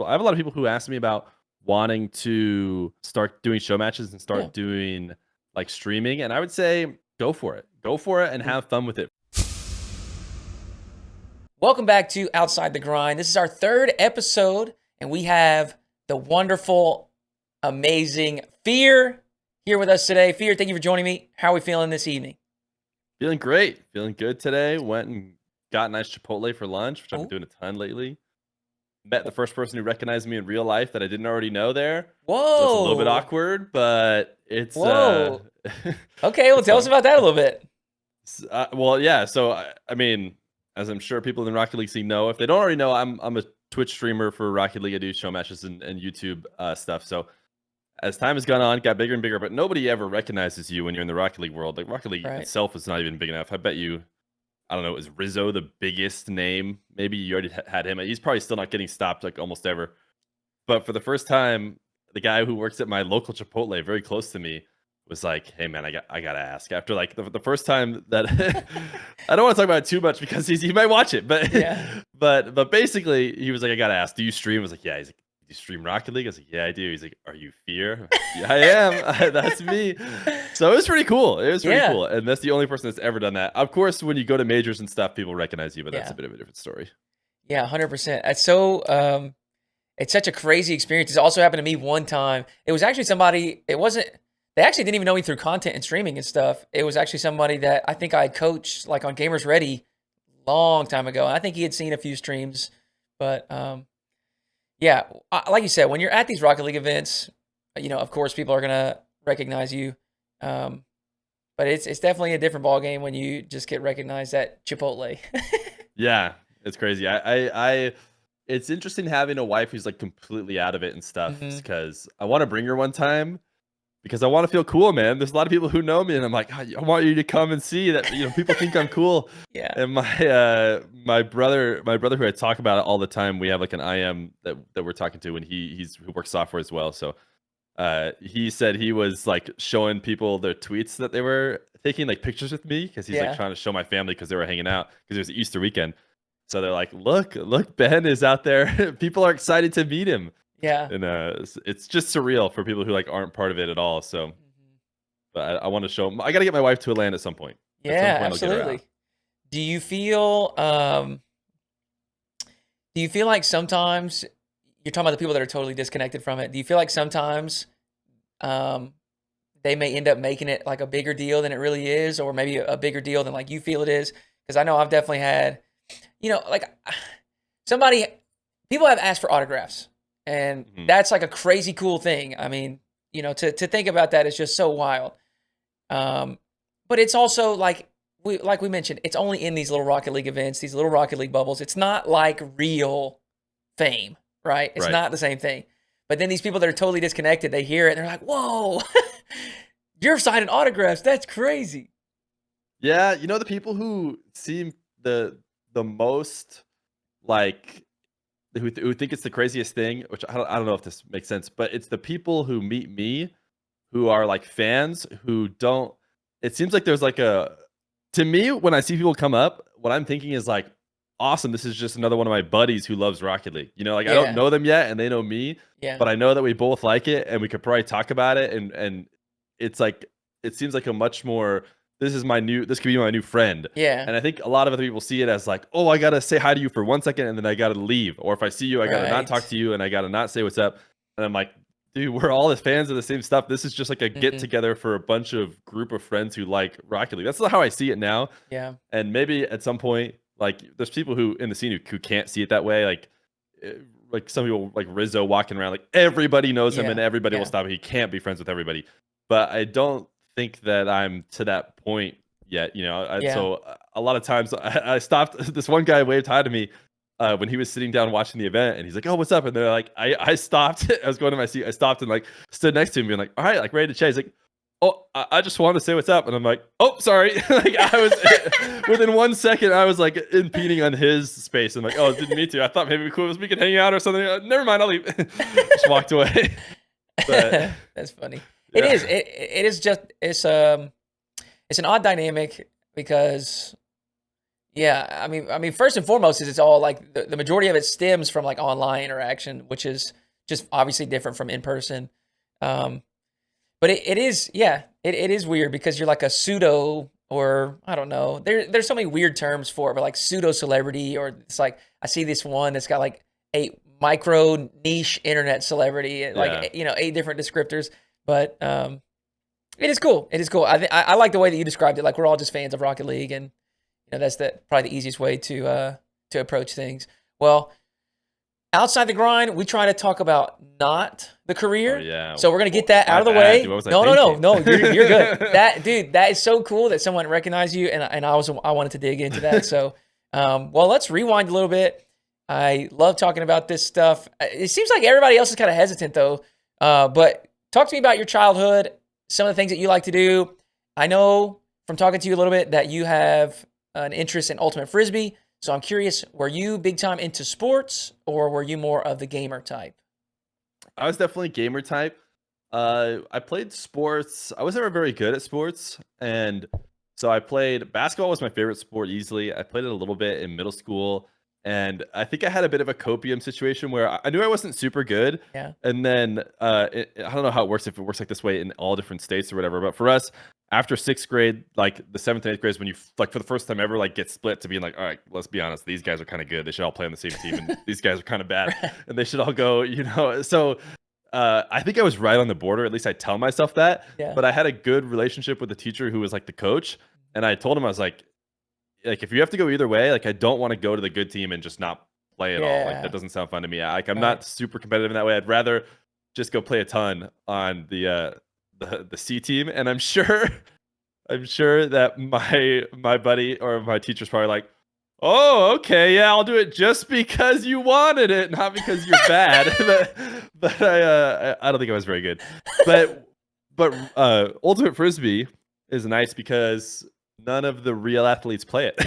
I have a lot of people who ask me about wanting to start doing show matches and Yeah. start doing like streaming, and I would say go for it. Go for it and Mhm. have fun with it. Welcome back to Outside the Grind. This is our third episode, and we have the wonderful, amazing Feer here with us today. Feer, thank you for joining me. How are we feeling this evening? Feeling great. Feeling good today. Went and got a nice Chipotle for lunch, which I've been Oh, doing a ton lately. Met the first person who recognized me in real life that I didn't already know there. So it's a little bit whoa, awkward, but it's whoa. Okay, well, it's tell us fun. about that a little bit. Well, yeah. So I mean, as I'm sure people in the Rocket League scene know, if they don't already know, I'm a Twitch streamer for Rocket League. I do show matches and YouTube stuff. So as time has gone on, it got bigger and bigger, but nobody ever recognizes you when you're in the Rocket League world. Like Rocket League Right. itself is not even big enough. I bet you, I don't know, is Rizzo the biggest name? Maybe you already had him. He's probably still not getting stopped like almost ever. But for the first time, the guy who works at my local Chipotle, very close to me, was like, "Hey man, I gotta ask." After like the first time that I don't want to talk about it too much because he might watch it, but Yeah. but basically he was like, "I gotta ask, do you stream?" I was like, "Yeah." He's like, "Do you stream Rocket League?" I was like, "Yeah, I do." He's like, "Are you Fear?" I'm like, "Yeah, I am." That's me. So it was pretty cool. It was pretty Yeah. cool, and that's the only person that's ever done that. Of course, when you go to majors and stuff, people recognize you, but that's Yeah. a bit of a different story. Yeah, 100%. It's such a crazy experience. It also happened to me one time. It was actually somebody, they actually didn't even know me through content and streaming and stuff. It was actually somebody that I think I had coached like on Gamers Ready long time ago. And I think he had seen a few streams, but yeah, like you said, when you're at these Rocket League events, of course people are going to recognize you. Um, but it's definitely a different ball game when you just get recognized at Chipotle. Yeah, it's crazy. It's interesting having a wife who's like completely out of it and stuff hmm because I want to bring her one time because I want to feel cool, man. There's a lot of people who know me, and I'm like, I want you to come and see that. People think I'm cool. Yeah. And my brother who I talk about it all the time. We have like an IM that we're talking to, and who works software as well. So he said he was like showing people their tweets that they were taking like pictures with me because he's like Yeah. trying to show my family because they were hanging out because it was Easter weekend. So they're like, look, Ben is out there. People are excited to meet him, Yeah. and it's just surreal for people who like aren't part of it at all. So, Mhm. but I want to show. I got to get my wife to Atlanta at some point. At some Yeah, point, I'll get her out. absolutely. Do you feel like sometimes you're talking about the people that are totally disconnected from it? Do you feel like sometimes um they may end up making it like a bigger deal than it really is, or maybe a bigger deal than like you feel it is? Because I know I've definitely had, like somebody people have asked for autographs, and Mhm. that's like a crazy cool thing. I mean, to think about that is just so wild. Um, but it's also like we mentioned, it's only in these little Rocket League events, these little Rocket League bubbles. It's not like real fame, right? It's Right. not the same thing. But then these people that are totally disconnected, they hear it and they're like, "Whoa, you're signing autographs? That's crazy." Yeah, the people who seem the most like who think it's the craziest thing, which I don't know if this makes sense, but it's the people who meet me who are like fans who don't. It seems like there's like a to me when I see people come up, what I'm thinking is like, awesome. This is just another one of my buddies who loves Rocket League. Like I don't Yeah, know them yet, and they know me, yeah, but I know that we both like it, and we could probably talk about it, and it's like it seems like a much more. This could be my new friend. yeah. And I think a lot of other people see it as like, oh, I gotta say hi to you for 1 second and then I gotta leave. Or if I see you, I gotta not talk Right. to you and I gotta not say what's up. And I'm like, dude, we're all the fans of the same stuff. This is just like a get hmm together for a bunch of group of friends who like Rocket League. That's how I see it now. Yeah, And maybe at some point, like there's people who in the scene who can't see it that way. Eh, like some people like Rizzo walking around, like everybody knows him and yeah, everybody will yeah, stop him. He can't be friends with everybody. But I don't think that I'm to that point yet. yeah. So a lot of times I stopped. This one guy waved hi to me when he was sitting down watching the event, and he's like, "Oh, what's up?" And they're like, I stopped. I was going to my seat. I stopped and like stood next to him, being like, "All right, like ready to chat." He's like, "Oh, I just wanted to say what's up," and I'm like, "Oh, sorry." Like I was within 1 second, I was like impeding on his space. I'm like, "Oh, didn't mean to. I thought maybe we could hang out or something." Never mind, I'll leave. Just walked away. But That's funny. It yeah, is. It is just it's an odd dynamic because Yeah, I mean, first and foremost is it's all like the majority of it stems from like online interaction, which is just obviously different from in person. Um, but it is, yeah, it is weird because you're like a pseudo, or I don't know. There's so many weird terms for it, but like pseudo celebrity, or it's like I see this one that's got like a micro niche internet celebrity, Yeah. like 8 different descriptors. But it is cool. It is cool. I like the way that you described it. Like we're all just fans of Rocket League, and that's probably the easiest way to approach things. Well, outside the grind, we try to talk about not the Oh career. yeah. So we're gonna get that out My of the bad, dude. way. What was I No, no, no, thinking? no. You're good. That dude, that is so cool that someone recognized you, and I wanted to dig into that. So, well, let's rewind a little bit. I love talking about this stuff. It seems like everybody else is kind of hesitant though. But talk to me about your childhood, some of the things that you like to do. I know from talking to you a little bit that you have an interest in ultimate frisbee. So I'm curious, were you big time into sports, or were you more of the gamer type? I was definitely gamer type. I played sports. I was never very good at sports, and so I played basketball was my favorite sport easily. I played it a little bit in middle school, and I think I had a bit of a copium situation where I knew I wasn't super good, Yeah. and then I don't know how it works if it works like this way in all different states or whatever. But for us, after sixth grade, like the seventh and eighth grade is when you like for the first time ever like get split to being like, all right, let's be honest, these guys are kind of good. They should all play on the same team, and these guys are kind of bad, Right. and they should all go. So I think I was right on the border. At least I tell myself that. Yeah. But I had a good relationship with the teacher who was like the coach, and I told him I was like if you have to go either way, like I don't want to go to the good team and just not play at all. Like that Yeah. doesn't sound fun to me. Like I'm Right. not super competitive in that way. I'd rather just go play a ton on the C team. And I'm sure I'm sure that my buddy or my teacher's probably like, oh, okay, yeah, I'll do it just because you wanted it, not because you're bad. But I don't think I was very good. But ultimate frisbee is nice because none of the real athletes play it.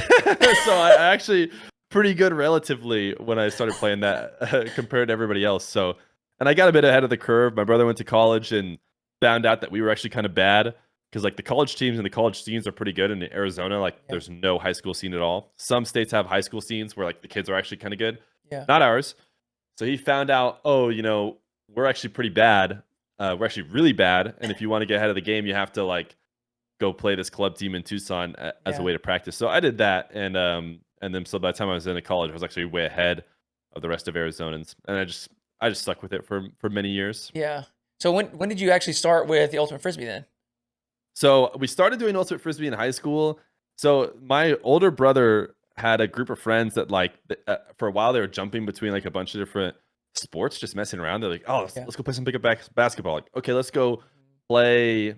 So I actually pretty good relatively when I started playing that compared to everybody else. So and I got a bit ahead of the curve. My brother went to college and found out that we were actually kind of bad because like the college teams and the college scenes are pretty good in Arizona. Like Yeah. there's no high school scene at all. Some states have high school scenes where like the kids are actually kind of good. Yeah. Not ours. So he found out, oh, we're actually pretty bad. We're actually really bad. And if you want to get ahead of the game, you have to like go play this club team in Tucson as a Yeah. way to practice. So I did that, and then so by the time I was in college, I was actually way ahead of the rest of Arizonans, and I just stuck with it for many years. Yeah. So when did you actually start with the ultimate frisbee then? So we started doing ultimate frisbee in high school. So my older brother had a group of friends that like for a while they were jumping between like a bunch of different sports, just messing around. They're like, oh, Yeah. let's go play some pickup basketball. Like, okay, let's go play,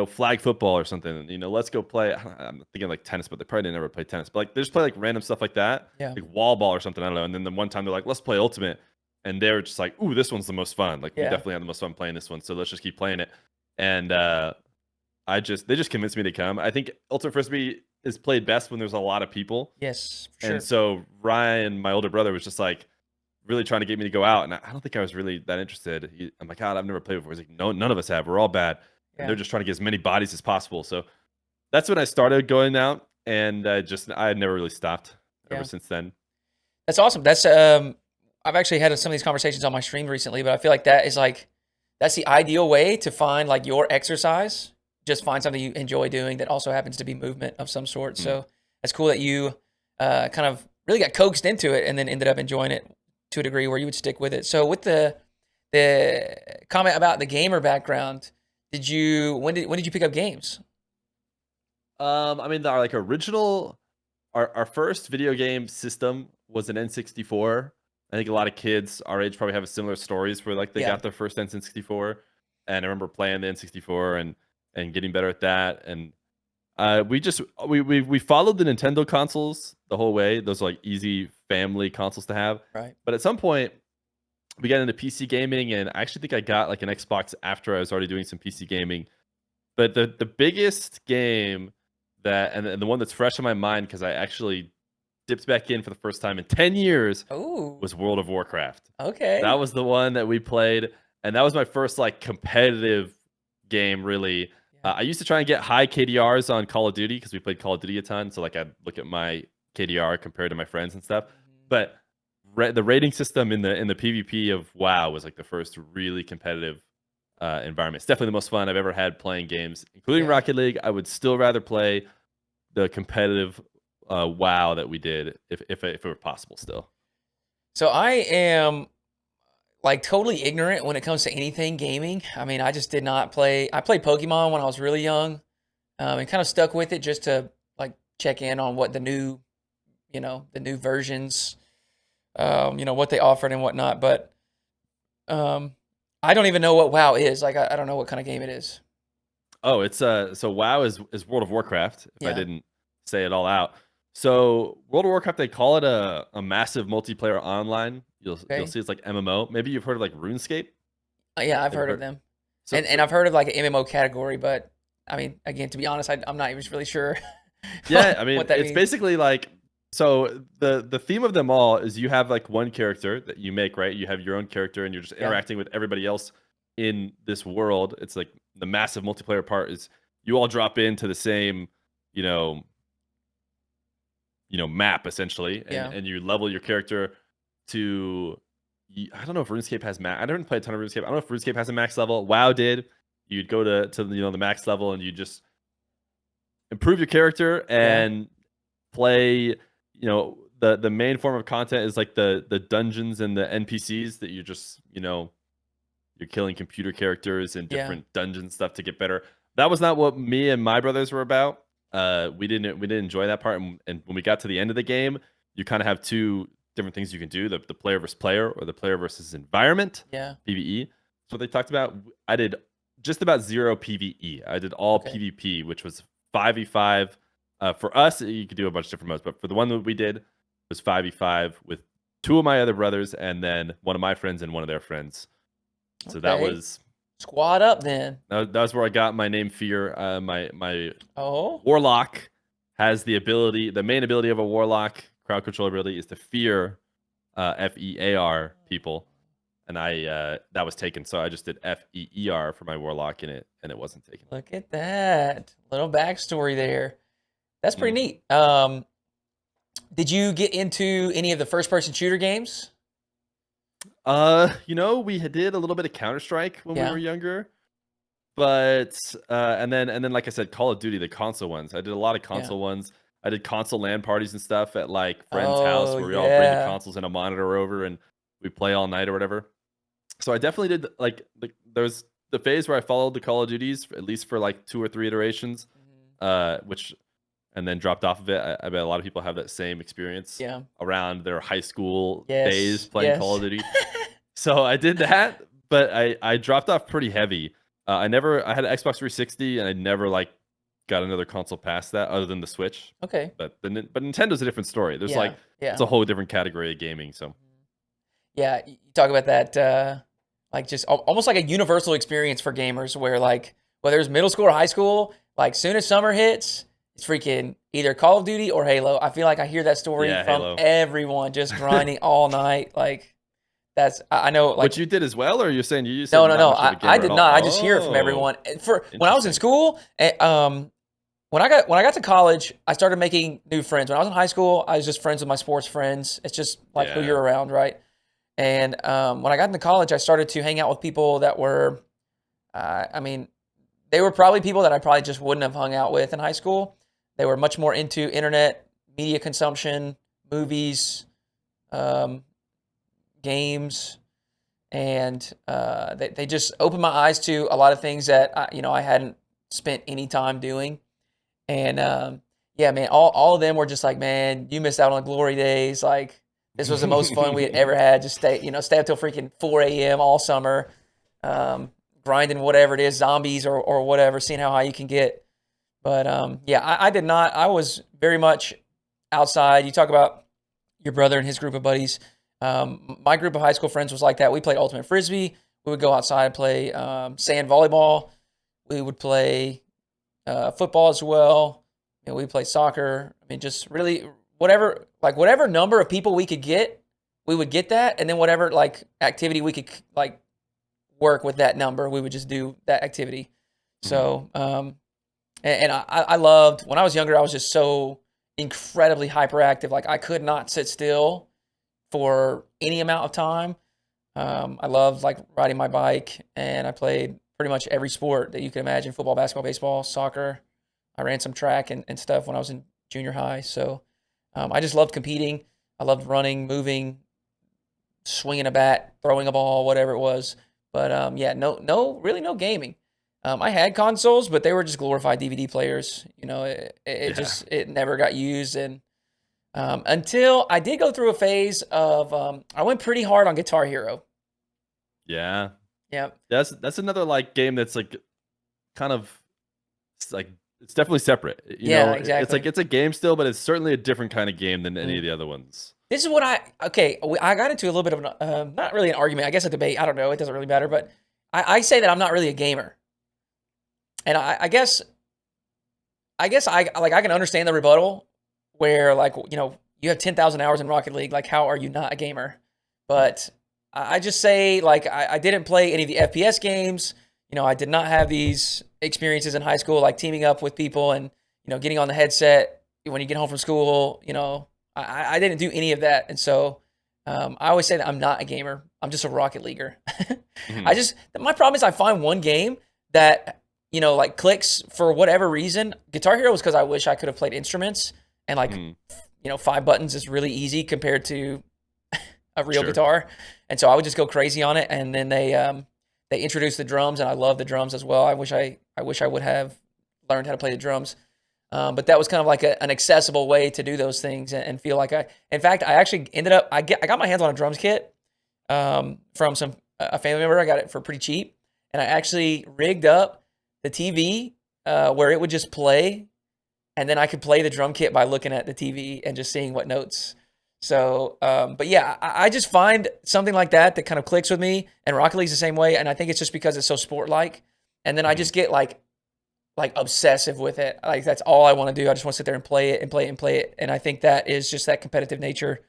flag football or something. Let's go play. I'm thinking like tennis, but they probably didn't ever play tennis. But like they just play like random stuff like that, Yeah. like wall ball or something. I don't know. And then the one time they're like, let's play ultimate, and they were just like, ooh, this one's the most fun. Like we Yeah. definitely had the most fun playing this one, so let's just keep playing it. And they just convinced me to come. I think ultimate frisbee is played best when there's a lot of people. Yes, for sure. And so Ryan, my older brother, was just like really trying to get me to go out, and I don't think I was really that interested. I'm like, God, I've never played before. He's like, no, none of us have. We're all bad, and Yeah. they're just trying to get as many bodies as possible. So that's when I started going out, and I had never really stopped Yeah. ever since then. That's awesome. That's I've actually had some of these conversations on my stream recently, but I feel like that's the ideal way to find like your exercise. Just find something you enjoy doing that also happens to be movement of some sort. So that's cool that you kind of really got coaxed into it and then ended up enjoying it to a degree where you would stick with it. So with the comment about the gamer background, when did you pick up games? I mean, our like original, our first video game system was an N64. I think a lot of kids our age probably have similar stories where like they Yeah. got their first N64, and I remember playing the N64 and getting better at that. And we followed the Nintendo consoles the whole way. Those are like easy family consoles to have. Right. But at some point, we got into PC gaming, and I actually think I got like an Xbox after I was already doing some PC gaming. But the biggest game and the one that's fresh in my mind because I actually dipped back in for the first time in 10 years Oh, was World of Warcraft. okay. That was the one that we played, and that was my first like competitive game. Really, Yeah. I used to try and get high KDRs on Call of Duty because we played Call of Duty a ton. So like I'd look at my KDR compared to my friends and stuff. Mhm. But the rating system in the PvP of WoW was like the first really competitive environment. It's definitely the most fun I've ever had playing games, including Yeah. Rocket League. I would still rather play the competitive WoW that we did if it were possible still. So I am like totally ignorant when it comes to anything gaming. I mean, I just did not play. I played Pokemon when I was really young, and kind of stuck with it just to like check in on what the new, the new versions, what they offered and whatnot. But um, I don't even know what WoW is. Like, I don't know what kind of game it is. Oh, it's so WoW is World of Warcraft, if I Yeah. didn't say it all out. So World of Warcraft, they call it a massive multiplayer online. You'll Okay. see it's like MMO. Maybe you've heard of like RuneScape. Yeah, I've Have you heard of heard? them, So and I've heard of like an MMO category, but I mean, again, to be honest, I'm not even really sure yeah, I mean what that it's means. basically like so the theme of them all is you have like one character that you make, right? You have your own character and you're just Yeah. interacting with everybody else in this world. It's like the massive multiplayer part is you all drop into the same, you know, map essentially, and Yeah. you level your character to I don't know if RuneScape has max. I didn't play a ton of RuneScape. I don't know if RuneScape has a max level. WoW did. You'd go to the max level and you just improve your character Yeah. and play. The main form of content is like the dungeons and the NPCs that you're just you're killing computer characters in Yeah. different dungeon stuff to get better. That was not what me and my brothers were about. We didn't enjoy that part. And when we got to the end of the game, you kind of have two different things you can do: the player versus player, or the player versus environment, Yeah. PVE. So what they talked about. I did just about zero PVE. I did all Okay. PvP, which was 5v5. For us, you could do a bunch of different modes, but for the one that we did, it was 5v5 with two of my other brothers and then one of my friends and one of their friends. So that Okay. was Squad up then. that was where I got my name Feer. My Oh. warlock has the main ability of a warlock, crowd control ability, is to fear FEAR people, and I that was taken. So I just did FEER for my warlock in it, and it wasn't taken. Look at that. Little backstory there. That's pretty Mm. neat. Did you get into any of the first person shooter games? We did a little bit of Counter Strike when we were Yeah. younger, but and then like I said, Call of Duty, the console ones. I did a lot of Yeah. console ones. I did console LAN parties and stuff at like friends' house Oh, where we all bring the yeah. consoles and a monitor over and we play all night or whatever. So I definitely did like there's the phase where I followed the Call of Duties at least for like 2 or 3 iterations, Mhm. which and then dropped off of it. I bet a lot of people have that same experience Yeah. around their high school days Yes. playing Call Yes. of Duty. So I did that, but I dropped off pretty heavy. I had an Xbox 360, and I never like got another console past that other than the Switch. Okay. But Nintendo's a different story. There's Yeah. like it's Yeah. a whole different category of gaming. So Yeah. You talk about that, like just almost like a universal experience for gamers where like whether it's middle school or high school, like soon as summer hits, it's freaking either Call of Duty or Halo. I feel like I hear that story yeah, from Halo. everyone just grinding all night. Like I know Which like you did as well, or you're saying you said no, you're no, not no. much of a I gamer at did all? not. I just hear it from Oh, everyone. And for when I was in interesting. school, when I got to college, I started making new friends. When I was in high school, I was just friends with my sports friends. It's just like who Yeah. you're around, right? And when I got into college, I started to hang out with people that were, I mean, they were probably people that I probably just wouldn't have hung out with in high school. They were much more into internet media consumption, movies, um, games, and they just opened my eyes to a lot of things that I hadn't spent any time doing. And yeah, man, all of them were just like, man, you missed out on glory days. Like this was the most fun we had ever had. Just stay up till freaking 4 a.m. all summer, grinding whatever it is, zombies or whatever, seeing how high you can get. But yeah, I did not. I was very much outside. You talk about your brother and his group of buddies. My group of high school friends was like that. We played ultimate frisbee. We would go outside and play sand volleyball. We would play football as well. We play soccer. I mean, just really whatever number of people we could get, we would get that, and then whatever like activity we could like work with that number, we would just do that activity. Mhm. So, and I loved when I was younger. I was just so incredibly hyperactive. Like I could not sit still for any amount of time. I loved like riding my bike, and I played pretty much every sport that you can imagine: football, basketball, baseball, soccer. I ran some track and stuff when I was in junior high. So I just loved competing. I loved running, moving, swinging a bat, throwing a ball, whatever it was. But yeah, really no gaming. I had consoles, but they were just glorified DVD players. You know, it Yeah. just it never got used, and until I did go through a phase of I went pretty hard on Guitar Hero. Yeah. Yeah, That's another like game that's like kind of like it's definitely separate. yeah, It's like exactly. it's a game still, but it's certainly a different kind of game than any Mm. of the other ones. This is what I got into a little bit of an not really an argument, I guess a debate. I don't know, it doesn't really matter, but I say that I'm not really a gamer, and I guess I can understand the rebuttal where like you have 10,000 hours in Rocket League, like how are you not a gamer? But I just say like I didn't play any of the FPS games. I did not have these experiences in high school like teaming up with people and getting on the headset when you get home from school. I didn't do any of that, and so I always say that I'm not a gamer. I'm just a Rocket Leaguer. Mhm. My problem is I find one game that like clicks for whatever reason. Guitar Hero was because I wish I could have played instruments, and like Mhm. 5 buttons is really easy compared to a real Sure. guitar, and so I would just go crazy on it. And then they introduced the drums, and I love the drums as well. I wish I would have learned how to play the drums. But that was kind of like an accessible way to do those things and feel like in fact, I actually ended up, I got my hands on a drums kit from a family member. I got it for pretty cheap, and I actually rigged up the TV where it would just play, and then I could play the drum kit by looking at the TV and just seeing what notes. So, but yeah, I just find something like that kind of clicks with me, and Rocket League's the same way, and I think it's just because it's so sport like, and then I Mhm. just get like obsessive with it. Like that's all I want to do. I just want to sit there and play it and play it and play it. And I think that is just that competitive nature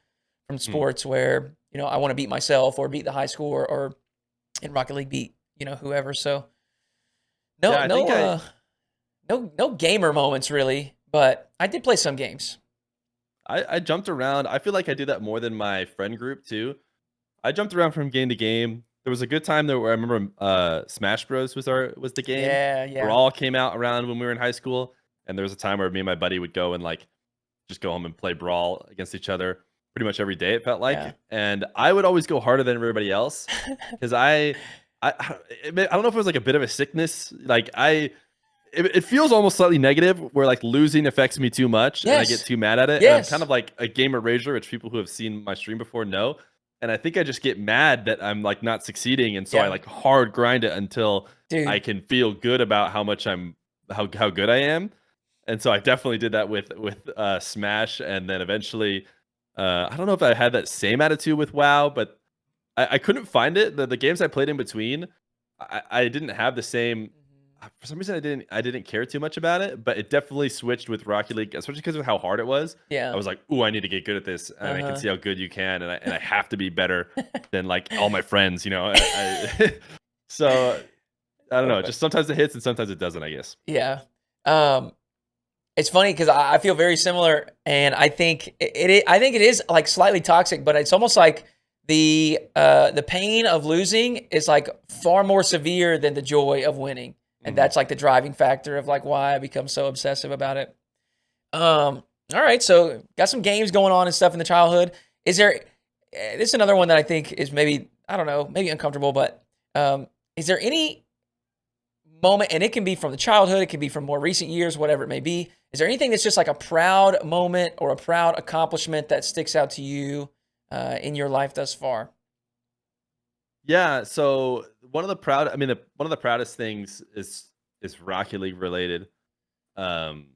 from Mhm. sports where, I want to beat myself or beat the high score or in Rocket League beat, whoever. So no, Yeah, I think no gamer moments really, but I did play some games. I jumped around. I feel like I do that more than my friend group too. I jumped around from game to game. There was a good time there where I remember Smash Bros was the game. Yeah, yeah, Brawl came out around when we were in high school, and there was a time where me and my buddy would go and like just go home and play Brawl against each other pretty much every day. It felt yeah. like, and I would always go harder than everybody else because I don't know if it was like a bit of a sickness. Like it feels almost slightly negative where like losing affects me too much and I get Yes, too mad at it. And I'm kind yes, of like a gamer rager, which people who have seen my stream before know. And I think I just get mad that I'm like not succeeding. And so I yeah, like hard grind it until I dude. can feel good about how much how good I am. And so I definitely did that with Smash. And then eventually I don't know if I had that same attitude with WoW, but I couldn't find it. The games I played in between, I didn't have the same Mhm. for some reason I didn't care too much about it, but it definitely switched with Rocket League, especially because of how hard it was. I Yeah. was like, "Ooh, I need to get good at this, and I can Uh see how good you can, and I have to be better huh. than like all my friends." So I don't know. Okay. Just sometimes it hits and sometimes it doesn't. I guess. Yeah. Um, It's funny because I feel very similar, and I think I think it is like slightly toxic, but it's almost like the pain of losing is like far more severe than the joy of winning, and Mhm. that's like the driving factor of like why I become so obsessive about it. All right, so got some games going on and stuff in the childhood. Is there? This is another one that I think is maybe I don't know, maybe uncomfortable, but is there any moment, and it can be from the childhood, it can be from more recent years, whatever it may be. Is there anything that's just like a proud moment or a proud accomplishment that sticks out to you in your life thus far? Yeah. So one of the proudest things is Rocket League related. Um,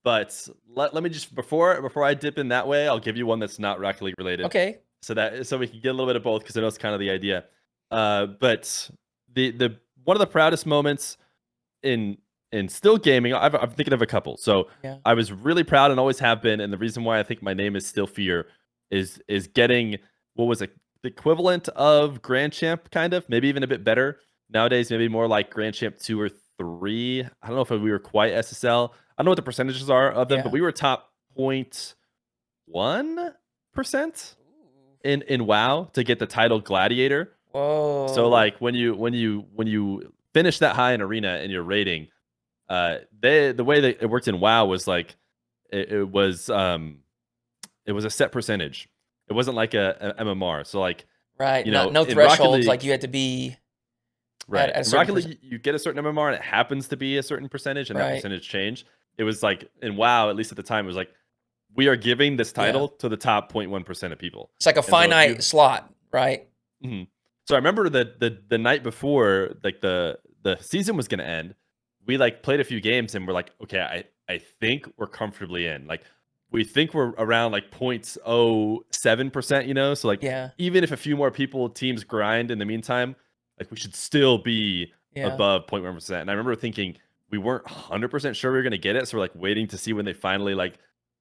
but let me just before I dip in that way, I'll give you one that's not Rocket League related, Okay. so we can get a little bit of both because I know it's kind of the idea. But the one of the proudest moments in still gaming, I'm thinking of a couple. So Yeah. I was really proud and always have been, and the reason why I think my name is still Fear is getting what was the equivalent of Grand Champ, kind of maybe even a bit better nowadays, maybe more like Grand Champ 2 or 3. I don't know if we were quite SSL. I don't know what the percentages are of them, but Yeah. we were top 0.1% in WoW to get the title Gladiator. So Whoa. like when you finish that high in arena and you're rating, the way that it worked in WoW was like it was it was a set percentage. It wasn't like a MMR. So like, Right. you Not know, no in Rocket thresholds. League, Like you had to be right? at a In certain Rocket percent. League, you get a certain MMR and it happens to be a certain percentage, and that Right. percentage changed. It was like in WoW, at least at the time, it was like we are giving this Yeah. title to the top 0.1% of people. It's like a And so if finite you slot, right? Mhm. So I remember that the night before, like the season was gonna end, we like played a few games and we're like, okay, I think we're comfortably in. Like we think we're around like 0.07%, you know? So like Yeah. even if a few more people teams grind in the meantime, like we should still be Yeah. above 0.1%. And I remember thinking we weren't 100% sure we were gonna get it. So we're like waiting to see when they finally like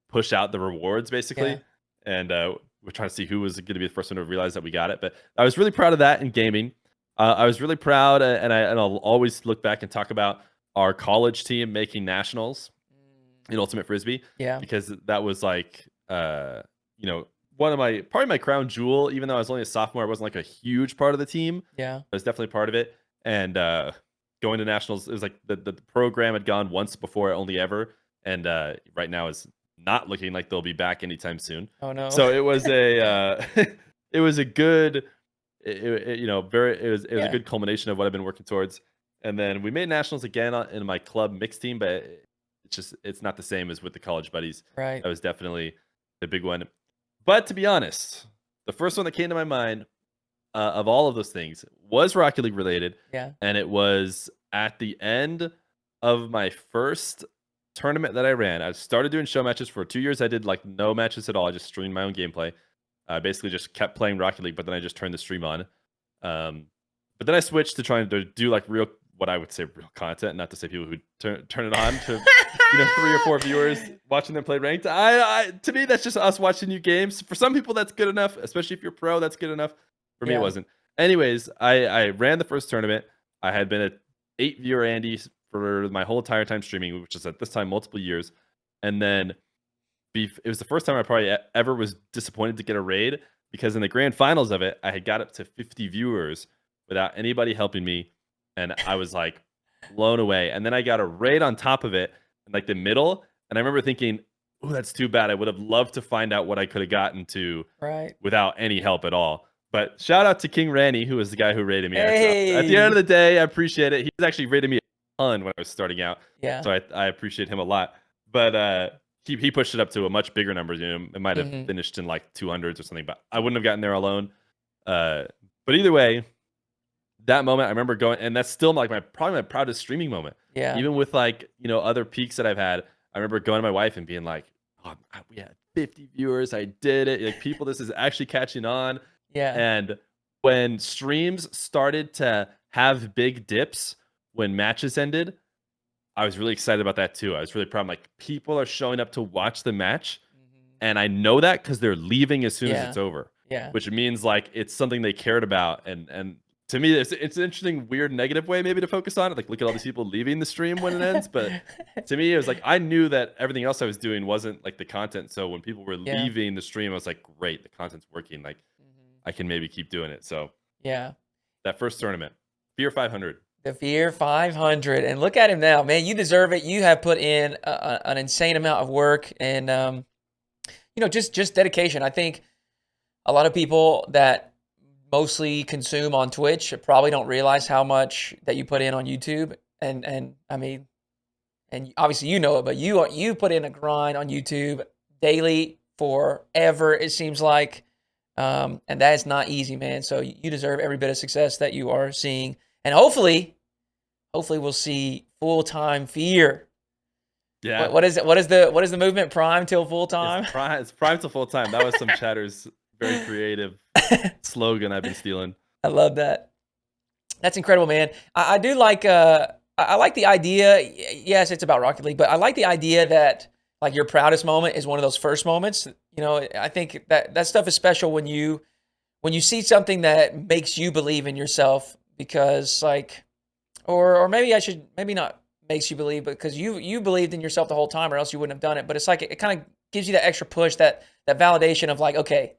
push out the rewards Yeah. basically. And we're trying to see who was going to be the first one to realize that we got it. But I was really proud of that in gaming. I was really proud, and I'll always look back and talk about our college team making nationals in Ultimate Frisbee Yeah. because that was like, you know, one of my probably my crown jewel. Even though I was only a sophomore, I wasn't like a huge part of the team. Yeah. I was definitely part of it. And going to nationals, it was like the program had gone once before, only ever, and right now is not looking like they'll be back anytime soon. Oh no. So it was a it was a good you know, very it was a Yeah. good culmination of what I've been working towards. And then we made nationals again in my club mixed team, but it's not the same as with the college buddies. Right. That was definitely the big one. But to be honest, the first one that came to my mind of all of those things was Rocket League related, Yeah. and it was at the end of my first tournament that I ran. I started doing show matches for 2 years. I did like no matches at all. I just streamed my own gameplay. I basically just kept playing Rocket League, but then I just turned the stream on. But then I switched to trying to do like real, what I would say real content, not to say people who turn it on to, you know, 3 or 4 viewers watching them play ranked. To me, that's just us watching new games. For some people, that's good enough, especially if you're pro. That's good enough. For me, it Yeah. wasn't. Anyways, I ran the first tournament. I had been at 8 viewer Andy for my whole entire time streaming, which is at this time multiple years. And then it was the first time I probably ever was disappointed to get a raid because in the grand finals of it, I had got up to 50 viewers without anybody helping me. And I was like blown away. And then I got a raid on top of it in like the middle. And I remember thinking, oh, that's too bad. I would have loved to find out what I could have gotten to Right. without any help at all. But shout out to King Ranny, who was the guy who rated me. At the end Hey. of the day, I appreciate it. He was actually rated me a ton when I was starting out. Yeah. So I appreciate him a lot. But he pushed it up to a much bigger number. You know, it might have Mhm. finished in like 200s or something, but I wouldn't have gotten there alone. But either way, that moment I remember going, and that's still like probably my proudest streaming moment. Yeah. Even with like, you know, other peaks that I've had, I remember going to my wife and being like, oh, we had 50 viewers. I did it. Like people, this is actually catching on. Yeah. And when streams started to have big dips when matches ended, I was really excited about that too. I was really proud. I'm like, people are showing up to watch the match, Mhm. and I know that because they're leaving as soon as Yeah. it's over, Yeah. which means like it's something they cared about. And to me, it's an interesting, weird, negative way maybe to focus on it. Like, look at all these people leaving the stream when it ends. But to me, it was like I knew that everything else I was doing wasn't like the content. So when people were Yeah. leaving the stream, I was like, great, the content's working. Like Mhm. I can maybe keep doing it. So Yeah. that first tournament, Fear 500. The Fear 500, and look at him now, man. You deserve it. You have put in an insane amount of work, and you know, just dedication. I think a lot of people that mostly consume on Twitch probably don't realize how much that you put in on YouTube, and I mean, and obviously you know it, but you put in a grind on YouTube daily forever. It seems like, and that is not easy, man. So you deserve every bit of success that you are seeing, and hopefully we'll see full-time Fear. Yeah. What is it? What is the movement? Prime till full time? It's prime to full time. That was some Chatter's very creative slogan I've been stealing. I love that. That's incredible, man. I do like I like the idea. Yes, it's about Rocket League, but I like the idea that like your proudest moment is one of those first moments. You know, I think that stuff is special when you see something that makes you believe in yourself because like or maybe I should maybe not makes you believe because you believed in yourself the whole time or else you wouldn't have done it. But it's like it kind of gives you that extra push, that validation of like, okay,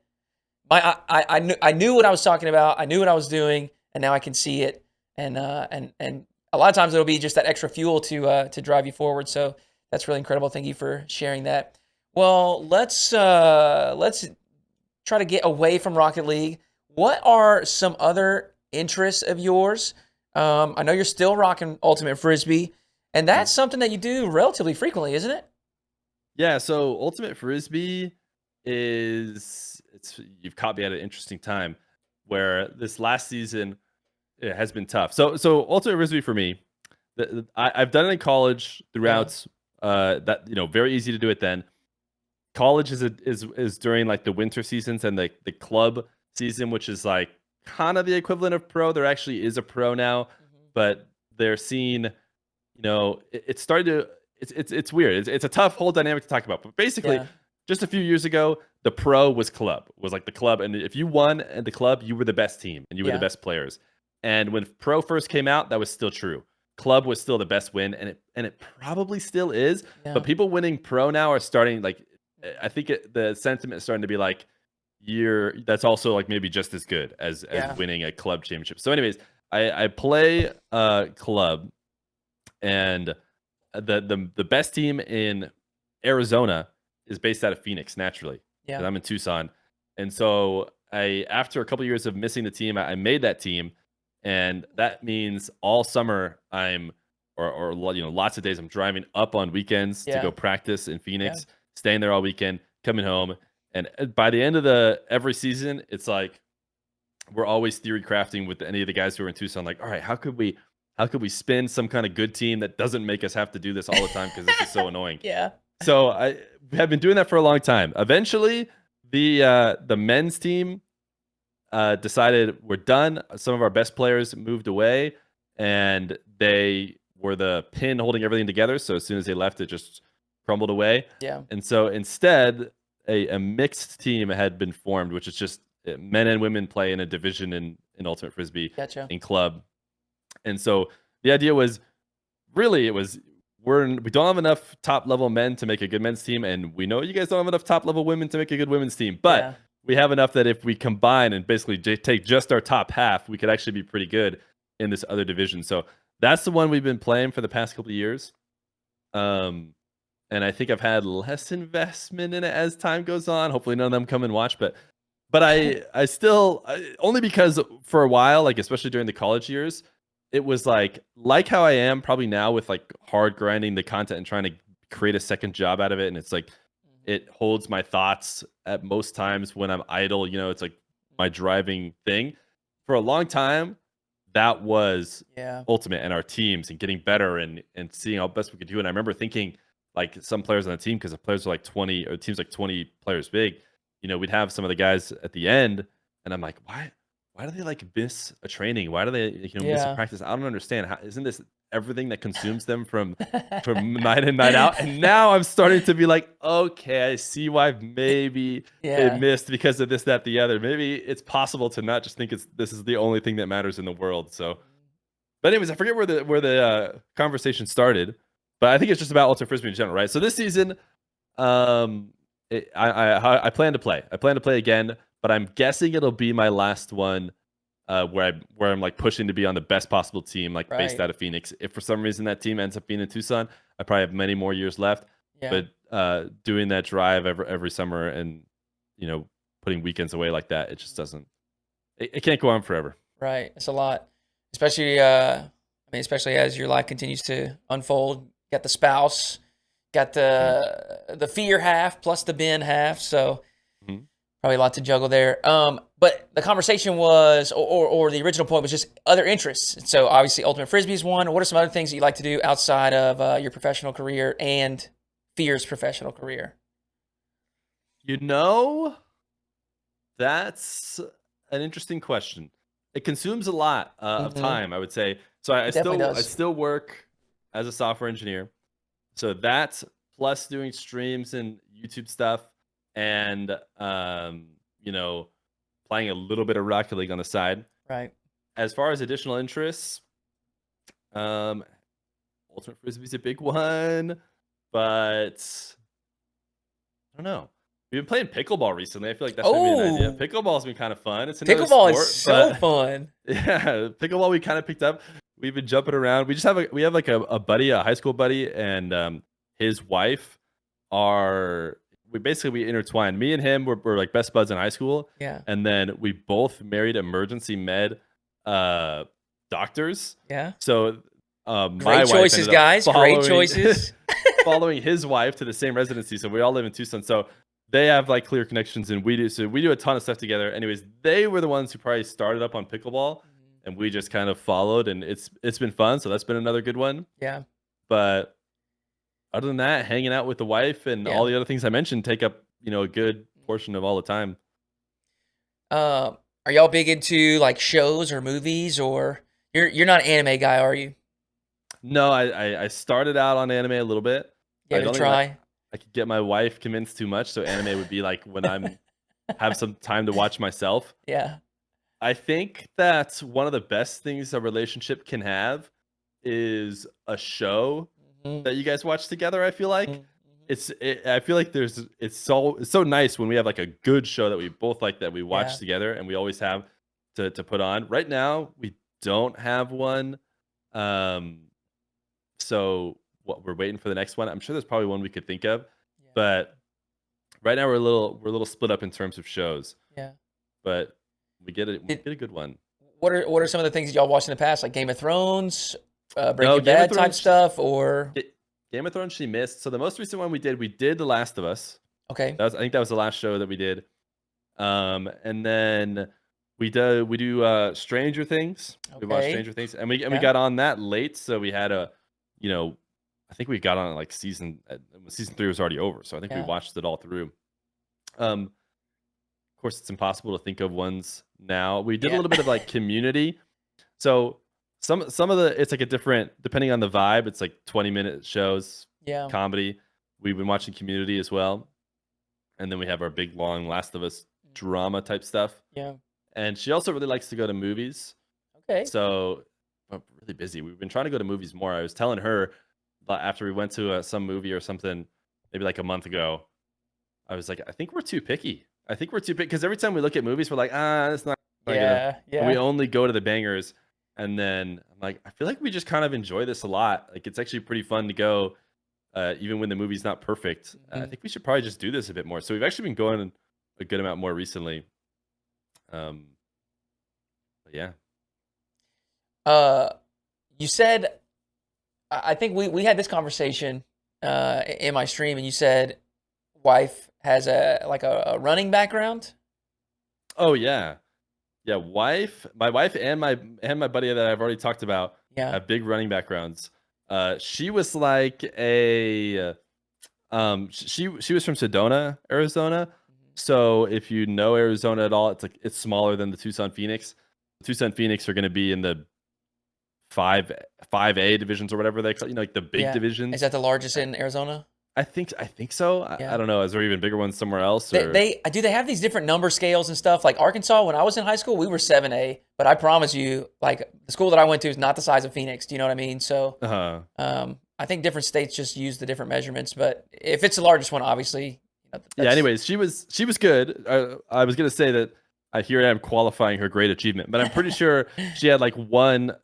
I knew what I was talking about, I knew what I was doing, and now I can see it, and a lot of times it'll be just that extra fuel to drive you forward. So that's really incredible. Thank you for sharing that. Well, let's try to get away from Rocket League. What are some other interests of yours? I know you're still rocking Ultimate Frisbee, and Mhm. that's something that you do relatively frequently, isn't it? Yeah, so Ultimate Frisbee it's you've caught me at an interesting time where this last season it has been tough. So Ultimate Frisbee for me, I've done it in college Yeah, throughout that very easy to do it then. College is during like the winter seasons and the club season, which is like kind of the equivalent of pro. There actually is a pro now, hmm, but they're seeing, it's starting to it's weird. It's a tough whole dynamic to talk about. But basically, yeah, just a few years ago, the pro was like the club, and if you won at the club, you were the best team and you were the yeah, best players. And when pro first came out, that was still true. Club was still the best win, and it probably still is. But yeah, people winning pro now are starting like I mhm, think the sentiment is starting to be like that's also like maybe just as good as yeah, winning a club championship. So, anyways, I play club, and the best team in Arizona is based out of Phoenix naturally yeah, because I'm in Tucson, and so I after a couple years of missing the team, I made that team, and that means all summer or lots of days I'm driving up on weekends to yeah, go practice in yeah, Phoenix, staying there all weekend, coming home, and by the end of the every season, it's like we're always theory crafting with any of the guys who are in Tucson. Like, all right, how could we spin some kind of good team that doesn't make us have to do this all the time because this is so annoying. yeah, So I have been doing that for a long time. Eventually, the men's team decided we're done. Some of our best players moved away, and they were the pin holding everything together. So as soon as they left, it just crumbled away. yeah. And so instead, a mixed team had been formed, which is just men and women play in a division in Ultimate Frisbee Gotcha. in club. And so the idea was really it was we don't have enough top level men to make a good men's team, and we know you guys don't have enough top level women to make a good women's team, but Yeah. we have enough that if we combine and basically take just our top half, we could actually be pretty good in this other division. So that's the one we've been playing for the past couple of years. Um, and I think I've had less investment in it as time goes on. Hopefully, none of them come and watch, but I still only because for a while, like especially during the college years, it was like how I am probably now with like hard grinding the content and trying to create a second job out of it, and it's like Mhm, it holds my thoughts at most times when I'm idle. It's like my mhm. driving thing. For a long time, that was Yeah. ultimate and our teams and getting better and seeing how best we could do. And I remember thinking like some players on the team, because the players are like 20 or the team's like 20 players big, we'd have some of the guys at the end, and I'm like, why do they like miss a training? Why do they miss a Yeah. practice? I don't understand. Isn't this everything that consumes them from night in night out? And now I'm starting to be like, okay, I see why maybe they Yeah. missed because of this, that, the other. Maybe it's possible to not just think this is the only thing that matters in the world. So, but anyways, I forget where the conversation started, but I think it's just about ultimate frisbee in general, right? So this season, um, I plan to play. I plan to play again, but I'm guessing it'll be my last one. Where I'm like pushing to be on the best possible team, like based Right. out of Phoenix. If for some reason that team ends up being in Tucson, I probably have many more years left. Yeah. But doing that drive every summer and you know putting weekends away like that, it just doesn't. It can't go on forever. Right. It's a lot. Especially especially as your life continues to unfold. Got the spouse, got Mhm, the fear half plus the Ben half. So mhm. probably a lot to juggle there. But the conversation was, or the original point was just other interests. So obviously, ultimate frisbee is one. What are some other things that you like to do outside of your professional career and Fear's professional career? You know, that's an interesting question. It consumes a lot of Hmm. time, I would say. So I It definitely still I does. still work as a software engineer. So that's plus doing streams and YouTube stuff and you know, playing a little bit of Rocket League on the side. Right. As far as additional interests, um Ultimate Frisbee's a big one, but I don't know. We've been playing pickleball recently. I feel like that's maybe an idea. Oh, Pickleball's been kind of fun. It's another pickleball is sport, so but fun. yeah, pickleball we kind of picked up. We've been jumping around. We just have we have like a buddy, a high school buddy, and his wife are we intertwined. Me and him were like best buds in high school, Yeah. and then we both married emergency med uh doctors. Yeah. So my Great wife choices, ended up guys. Great choices. following his wife to the same residency. So we all live in Tucson. So they have like clear connections, and we do. So we do a ton of stuff together. Anyways, they were the ones who probably started up on pickleball, and we just kind of followed, and it's been fun. So that's been another good one. Yeah. But other than that, hanging out with the wife and Yeah. all the other things I mentioned take up a good portion of all the time. Are y'all big into like shows or movies, or you're not an anime guy, are you? No, I started out on anime a little bit. Give I it a don't think try. I could get my wife convinced too much. So anime would be like when I'm have some time to watch myself. Yeah. I think that one of the best things a relationship can have is a show Mhm. that you guys watch together. I feel like Mhm. I feel like it's so nice when we have like a good show that we both like that we watch Yeah. together, and we always have to put on. Right now, we don't have one. Um, so what we're waiting for the next one. I'm sure there's probably one we could think of, Yeah. but right now we're a little split up in terms of shows. Yeah. But we Did, get a good one. what are some of the things that y'all watched in the past, like Game of Thrones, No, Breaking Game of Bad type Thrones. stuff, or Game of Thrones she missed. So the most recent one we did The Last of Us. okay, I think that was the last show that we did. And then we do Stranger Things. We watched okay, Stranger Things, and we yeah, got on that late, so we had I think we got on it like season 3 was already over, so I think we yeah, watched it all through. Of course, it's impossible to think of ones now. We did a yeah, little bit of like Community. So some of the it's like a different depending on the vibe. It's like 20-minute shows, yeah, comedy. We've been watching Community as well, and then we have our big long Last of Us drama type stuff. yeah, And she also really likes to go to movies. okay, So we're really busy. We've been trying to go to movies more. I was telling her after we went to some movie or something, maybe like a month ago. I was like, I think we're too picky. I think we're too picky because every time we look at movies, we're like, it's not gonna. yeah, And we yeah, only go to the bangers. And then I'm like, I feel like we just kind of enjoy this a lot. Like it's actually pretty fun to go, even when the movie's not perfect. I mhm. think we should probably just do this a bit more. So we've actually been going a good amount more recently. Um, but yeah. Uh, you said I think we had this conversation in my stream, and you said wife has a running background. Oh yeah. Yeah, my wife and my buddy that I've already talked about Yeah, have big running backgrounds. She was like she was from Sedona, Arizona. mhm. So if you know Arizona at all, it's smaller than the Tucson Phoenix. The Tucson Phoenix are going to be in the 5A divisions or whatever they call, like the big Yeah. Is divisions. that the largest in Arizona? I think so. I Yeah. don't know. Is there even bigger ones somewhere else They, or? they do they have these different number scales and stuff? Like Arkansas, when I was in high school, we were 7A, but I promise you, like the school that I went to is not the size of Phoenix. Do you know what I mean? So, Uh-huh. I think different states just use the different measurements, but if it's the largest one, obviously, Yeah. that's Anyways, she was good. I was gonna say that here I am qualifying her great achievement, but I'm pretty sure she had like one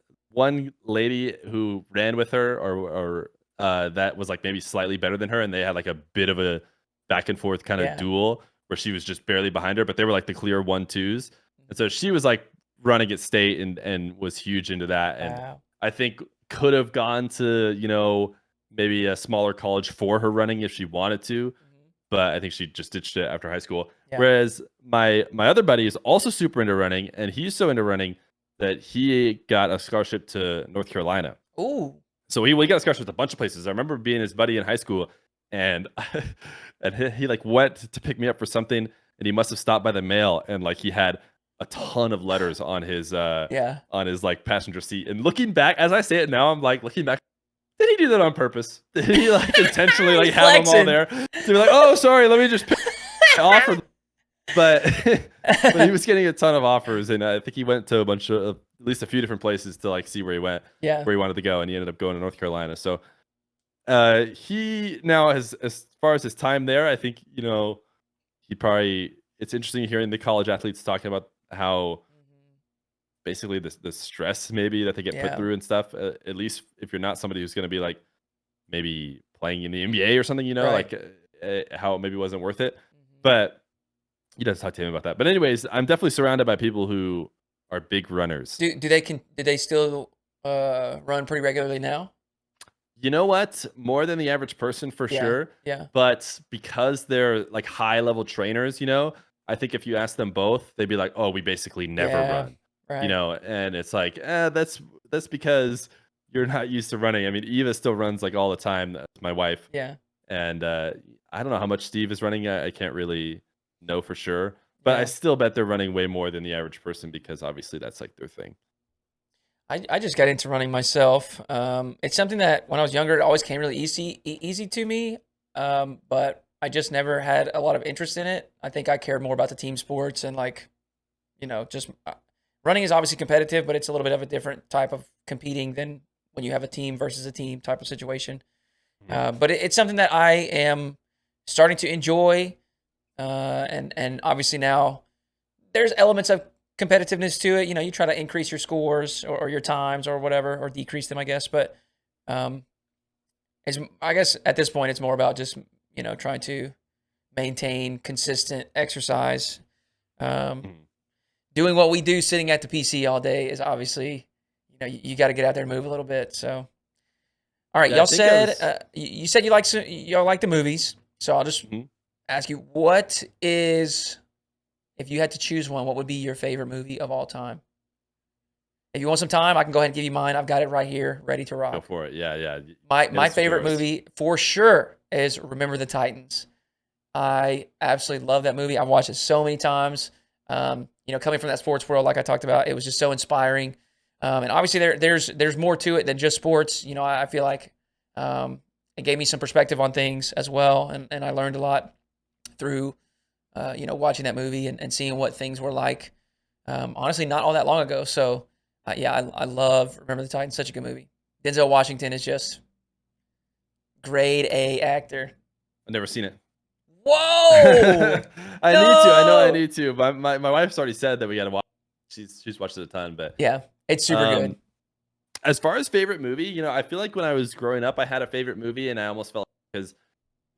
lady who ran with her or that was like maybe slightly better than her, and they had like a bit of a back and forth kind of yeah. duel where she was just barely behind her, but they were like the clear 1-2s, and so she was like running at state and was huge into that, and Wow. I think could have gone to maybe a smaller college for her running if she wanted to, Mhm. but I think she just ditched it after high school. Yeah. Whereas my other buddy is also super into running, and he's so into running that he got a scholarship to North Carolina. Ooh. So he got a scholarship to a bunch of places. I remember being his buddy in high school, and and he like went to pick me up for something, and he must have stopped by the mail, and like he had a ton of letters Yeah. on his like passenger seat. And looking back, as I say it now, I'm like looking back. Did he do that on purpose? Did he like intentionally like He's have them all flexing. there to be like, oh, sorry, let me just pick offer? But but he was getting a ton of offers, and I think he went to a bunch of at least a few different places to like see where he Yeah. wanted to go, and he ended up going to North Carolina. So He now has, as far as his time there, I think, he probably, it's interesting hearing the college athletes talking about how Mhm. basically the stress maybe that they get put Yeah. through and stuff. At least if you're not somebody who's going to be like maybe playing in the NBA or something, Right. like how it maybe wasn't worth it. Mhm. But you have to talk to him about that. But anyways, I'm definitely surrounded by people who are big runners. Do they still run pretty regularly now? You know what? More than the average person for Yeah. sure. Yeah. But because they're like high level trainers, I think if you ask them both, they'd be like, "Oh, we basically never Yeah. run," Right. and it's like, that's because you're not used to running. I mean, Eva still runs like all the time. That's my wife, Yeah. and I don't know how much Steve is running. I can't really know for sure, but I Yeah. still bet they're running way more than the average person because obviously that's like their thing. I just got into running myself. It's something that when I was younger, it always came really easy to me. But I just never had a lot of interest in it. I think I cared more about the team sports and like, just running is obviously competitive, but it's a little bit of a different type of competing than when you have a team versus a team type of situation. Mhm. But it's something that I am starting to enjoy. And obviously now there's elements of competitiveness to it. You try to increase your scores or your times or whatever, or decrease them, I guess. But um, I guess at this point, it's more about just trying to maintain consistent exercise. Um, Mhm. Doing what we do, sitting at the PC all day, is obviously you got to get out there and move a little bit. So, all right, Yeah, I y'all think I said was. you said y'all like the movies. So I'll just Mhm. ask you, what is if you had to choose one, what would be your favorite movie of all time? If you want some time, I can go ahead and give you mine. I've got it right here, ready to Go rock. for it. Yeah, yeah. Hit My us with favorite yours. movie for sure is Remember the Titans. I absolutely love that movie. I've watched it so many times. Coming from that sports world, like I talked about, it was just so inspiring. And obviously, there's more to it than just sports. I feel like it gave me some perspective on things as well, and I learned a lot through watching that movie and seeing what things were like. Honestly, not all that long ago. So, yeah, I love Remember the Titans. Such a good movie. Denzel Washington is just grade A actor. I've never seen it. Whoa! I need to. I know I No. need to. My wife's already said that we got to watch. She's watched it a ton, but Yeah, it's super good. um, as far as favorite movie, I feel like when I was growing up, I had a favorite movie, and I almost felt because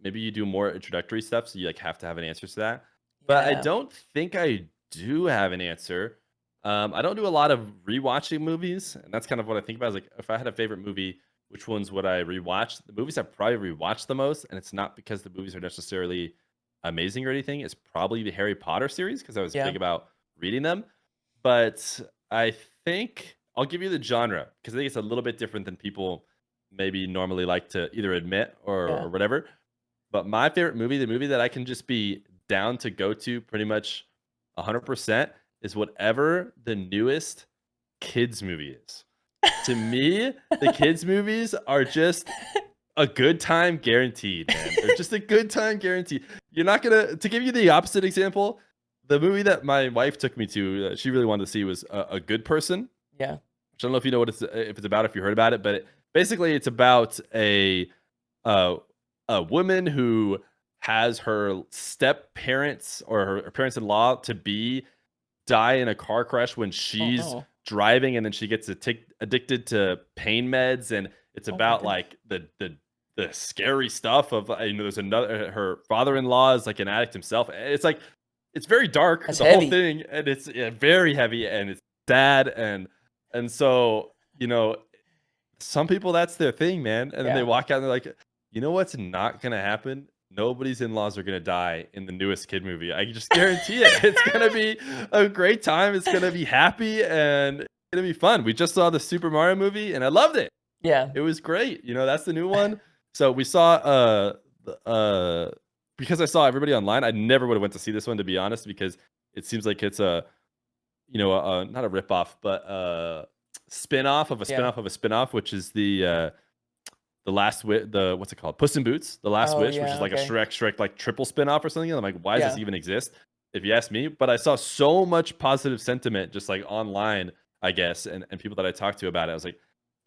maybe you do more introductory stuff, so you like have to have an answer to that. But I Yeah, don't think I do have an answer. I don't do a lot of rewatching movies, and that's kind of what I think about. Is like if I had a favorite movie, which ones would I rewatch? The movies I probably rewatched the most, and it's not because the movies are necessarily amazing or anything. It's probably the Harry Potter series because I was yeah, big about reading them. But I think I'll give you the genre because I think it's a little bit different than people maybe normally like to either admit yeah. or whatever. But my favorite movie, the movie that I can just be down to go to pretty much 100% is whatever the newest kids movie is. To me, the kids movies are just a good time guaranteed, man. They're just a good time guaranteed. You're not gonna to give you the opposite example, the movie that my wife took me to, she really wanted to see was a Good Person. Yeah. Which I don't know if you know what it's if it's about, if you heard about it, but basically it's about uh, a woman who has her step parents or her parents in law to be die in a car crash when Oh she's no. driving, and then she gets addicted to pain meds, and it's Oh my about goodness. like the scary stuff of there's another her father-in-law is like an addict himself. It's like it's very dark That's the whole heavy. thing, and it's very heavy and it's sad, and so some people that's their thing, man, and then they Yeah. walk out and they're like, you know what's not gonna happen? Nobody's in-laws are gonna die in the newest kid movie. I can just guarantee it. It's gonna be a great time. It's gonna be happy and it's gonna be fun. We just saw the Super Mario movie and I loved it. Yeah. It was great. That's the new one. So we saw because I saw everybody online, I never would have went to see this one to be honest, because it seems like it's not a ripoff, but spin-off of a Yeah. spin-off of a spin-off, which is the the what's it called? Puss in Boots, The Last Oh Wish, which is yeah. like a Okay. Shrek like triple spin-off or something. And I'm like, why does this Yeah. even exist? If you ask me. But I saw so much positive sentiment just like online, I guess, and people that I talked to about it. I was like,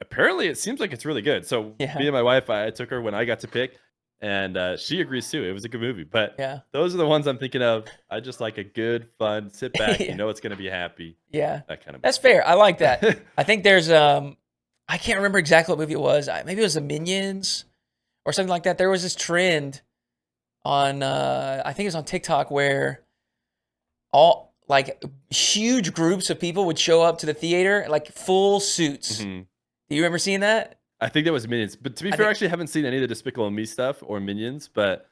Apparently, it seems like it's really good. So me Yeah. and my wife, I took her when I got to pick, and she agrees too. It was a good movie, but Yeah. those are the ones I'm thinking of. I just like a good, fun, sit back. You Yeah. know, it's gonna be happy. Yeah. That kind of That's fair. I like that. movie. I think there's I can't remember exactly what movie it was. Maybe it was the Minions or something like that. There was this trend on I think it was on TikTok where all like huge groups of people would show up to the theater like full suits. Mhm. Do you remember seeing that? I think that was Minions. But to be I fair, I think actually haven't seen any of the Despicable Me stuff or Minions. But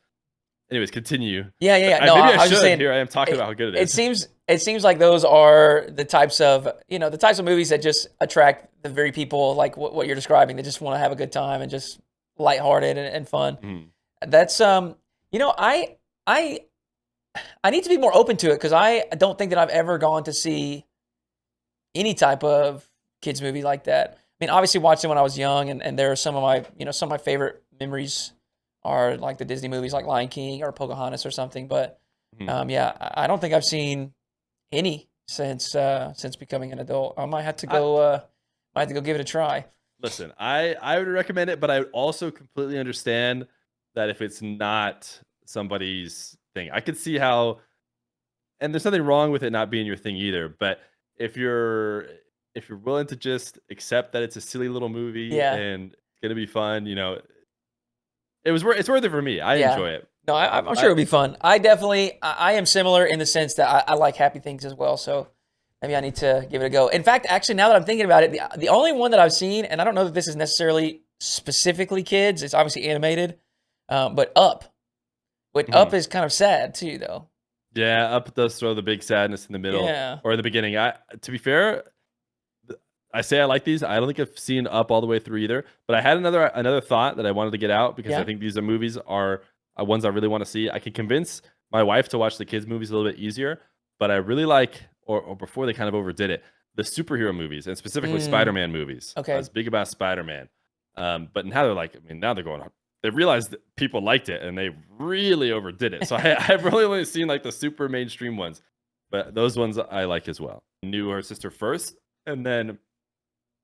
anyways, continue. yeah, yeah, yeah. No, Maybe I I was just should. saying Here I am talking it, about how good it it is. seems it seems like those are the types of the types of movies that just attract the very people like what you're describing. They just want to have a good time and just lighthearted and fun. Mhm. That's I I need to be more open to it because I don't think that I've ever gone to see any type of kids movie like that. I mean, obviously watched it when I was young, and there are some of my some of my favorite memories are like the Disney movies like Lion King or Pocahontas or something. But Mhm. yeah, I don't think I've seen any since becoming an adult. I I, might have to go give it a try. listen, I would recommend it, but I would also completely understand that if it's not somebody's thing, I could see how. And there's nothing wrong with it not being your thing either. But if you're if you're willing to just accept that it's a silly little movie Yeah, and it's gonna be fun, it's worth it for me. I yeah. enjoy it. No, I'm sure I it'll be fun. I definitely, I am similar in the sense that I like happy things as well. So maybe I need to give it a go. In fact, actually, now that I'm thinking about it, the only one that I've seen, and I don't know that this is necessarily specifically kids, it's obviously animated, but Up. But Up mhm. is kind of sad too, though. Yeah, Up does throw the big sadness in the middle Yeah, or in the beginning. I To be fair, I say I like these. I don't think I've seen Up all the way through either. But I had another thought that I wanted to get out because I yeah. think these are movies are ones I really want to see. I can convince my wife to watch the kids movies a little bit easier, but I really like or before they kind of overdid it, the superhero movies and specifically Mm, Spider-Man movies. I okay. was big about Spider-Man. But now they're like, I mean, now they're going. They realized that people liked it and they really overdid it. So I've really only seen like the super mainstream ones, but those ones I like as well. Knew her sister first, and then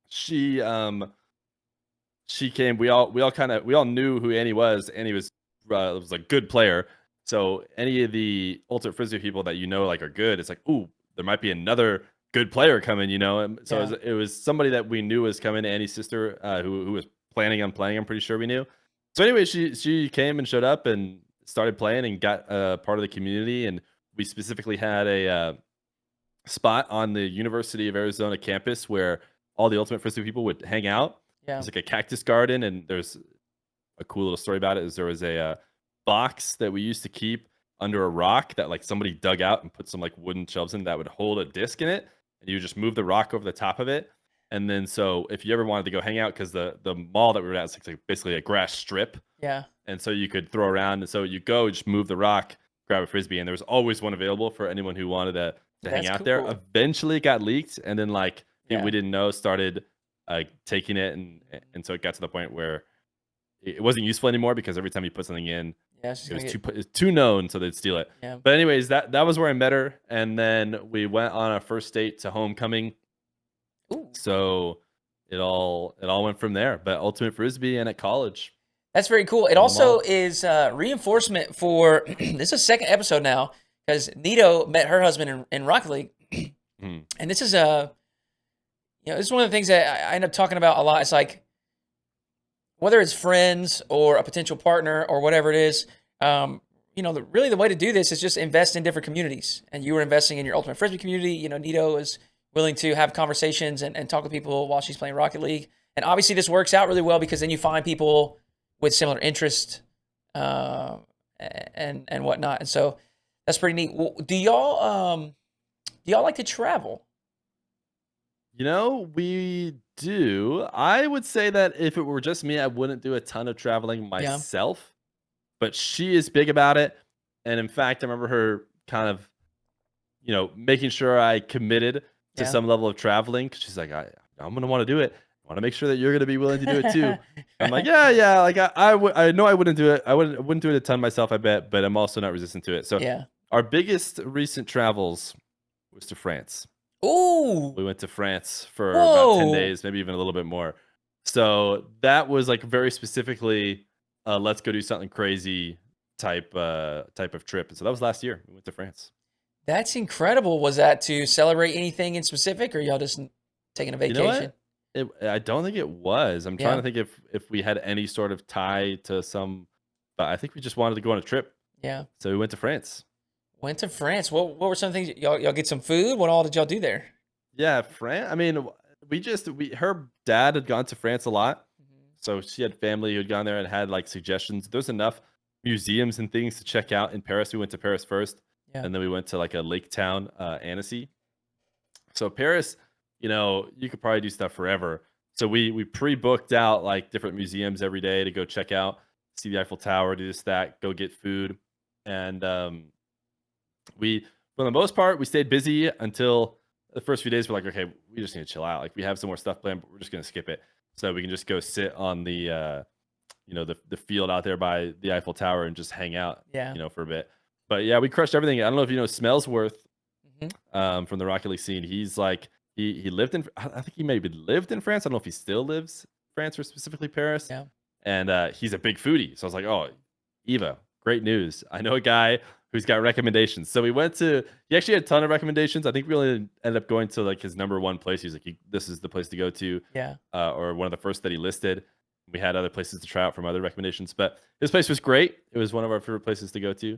she she came. We all knew who Annie was. Annie was a good player. So any of the ultimate frisbee people that like are good, it's like, ooh, there might be another good player coming. And so Yeah, it was somebody that we knew was coming. Annie's sister, who was planning on playing. I'm pretty sure we knew. So anyway, she came and showed up and started playing and got part of the community. And we specifically had a spot on the University of Arizona campus where all the ultimate frisbee people would hang out. yeah. There's like a cactus garden, and there's a cool little story about it. Is there was a box that we used to keep under a rock that like somebody dug out and put some like wooden shelves in that would hold a disc in it, and you would just move the rock over the top of it. And then so if you ever wanted to go hang out, because the mall that we were at is like basically a grass strip, Yeah. and so you could throw around. And so you go, just move the rock, grab a frisbee, and there was always one available for anyone who wanted to hang That's out there. cool. Eventually, it got leaked, and then like people we Yeah. didn't know started taking it, and so it got to the point where it wasn't useful anymore because every time you put something in, Yeah, it's just it was gonna get it's too known, so they'd steal it. yeah. But anyways, that was where I met her, and then we went on a first date to homecoming. Ooh. So it all went from there. But ultimate frisbee and at college That's very cool. It on the also mall. is reinforcement for this is a second episode now because Nito met her husband in Rocket League, Mhm. and this is this is one of the things that I end up talking about a lot. It's like whether it's friends or a potential partner or whatever it is, really the way to do this is just invest in different communities. And you were investing in your Ultimate Frisbee community. Nito is willing to have conversations and talk with people while she's playing Rocket League. And obviously, this works out really well because then you find people with similar interests and whatnot. And so that's pretty neat. Well, do y'all like to travel? We do. I would say that if it were just me, I wouldn't do a ton of traveling Yeah, myself, but she is big about it. And in fact, I remember her kind of, making sure I committed to yeah. some level of traveling, 'cause she's like, I'm going to want to do it. I want to make sure that you're going to be willing to do it too. I'm like, yeah, yeah. Like I know I wouldn't do it. I wouldn't do it a ton myself, I bet, but I'm also not resistant to it. So Yeah. our biggest recent travels was to France. Ooh. We went to France for about 10 Whoa. days, maybe even a little bit more. So that was like very specifically, let's go do something crazy type of trip. And so that was last year. We went to France. That's incredible. Was that to celebrate anything in specific, or y'all just taking a You know vacation? what? I don't think it was. I'm trying to Yeah, think if we had any sort of tie to some, but I think we just wanted to go on a trip. yeah. So we went to France. Went to France. What were some things y'all get some food? What all did y'all do there? Yeah, France. I mean, we her dad had gone to France a lot, Mhm. so she had family who had gone there and had like suggestions. There's enough museums and things to check out in Paris. We went to Paris first, Yeah, and then we went to like a lake town, Annecy. So Paris, you could probably do stuff forever. So we pre-booked out like different museums every day to go check out, see the Eiffel Tower, do this, that, go get food. And we for the most part, we stayed busy until the first few days. We're like, okay, we just need to chill out. Like we have some more stuff planned, but we're just gonna skip it. So we can just go sit on the field out there by the Eiffel Tower and just hang out, yeah. for a bit. But yeah, we crushed everything. I don't know if you know Smellsworth, Hmm. from the Rocket League scene. He's like he lived in I think he maybe lived in France. I don't know if he still lives in France or specifically Paris. Yeah. And he's a big foodie. So I was like, oh, Eva, great news. I know a guy who's got recommendations. So we went to he actually had a ton of recommendations. I think we only ended up going to like his number one place. He's like, this is the place to go to, Yeah. or one of the first that he listed. We had other places to try out from other recommendations, but this place was great. It was one of our favorite places to go to.